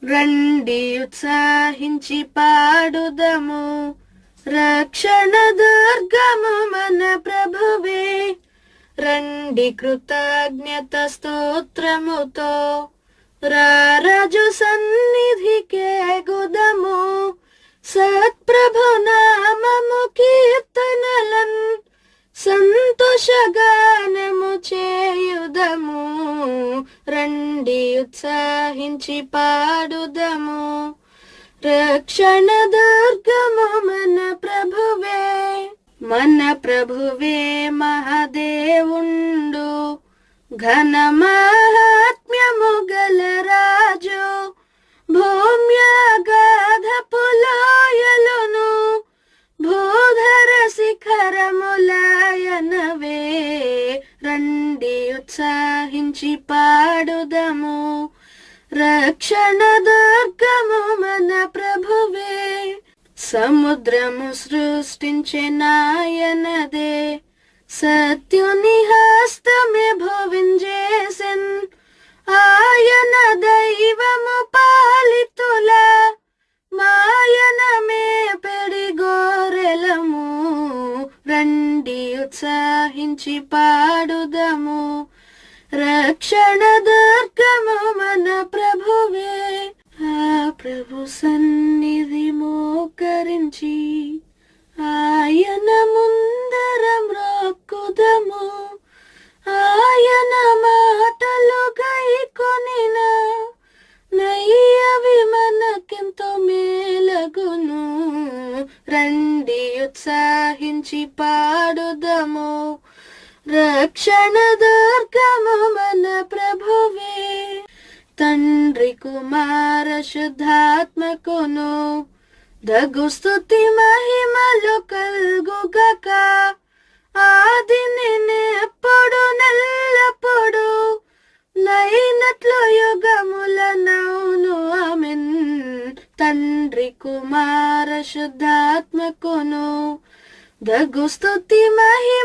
రండి ఉత్సాహించి పాడుదము, రక్షణ దుర్గము మన ప్రభువే. రండి కృతజ్ఞత స్తోత్రముతో, రారాజు సన్నిధికే గుదము. సత్ప్రభు నామము కీర్తనలన్ సంతోషగానము చేయుదము. రండి ఉత్సాహించి పాడుదము, రక్షణ దుర్గము మన ప్రభువే. మన ప్రభువే మహాదేవుండు, ఘన మహాత్మ్యము గల రాజు. భూమ్యాగాధపు లోయలును భూధర శిఖరములాయనవే. రండి ఉత్సాహించి పాడుదము, రక్షణ దుర్గము మన ప్రభువే. సముద్రము సృష్టించే నాయనదే, సత్యుని హస్తమే భువించేసెన్. ఆయన దైవము పాలితుల మాయనమే పెడి గోరెలము. రండి ఉత్సాహించి పాడుదము, రక్షణ దుర్గము మన ప్రభువే. ఆ ప్రభు సన్నిధి మోకరించి ఆయన ముందర మ్రొక్కుదము. ఆయన మాటలు గైకొనిన నయ్యవి మనకెంతో మేలగును. రండి ఉత్సాహించి పాడుదము, రక్షణ దుర్గము మన ప్రభువే. తండ్రి కుమార శుద్ధాత్మకును దగు స్తుతి మహిమలు కల్గుగక. ఆదిని ఎప్పుడు నెల్లప్పుడు నైనట్లు యుగముల నౌను ఆమెన్. తండ్రి కుమార శుద్ధాత్మకును దగు స్తుతి మహిమ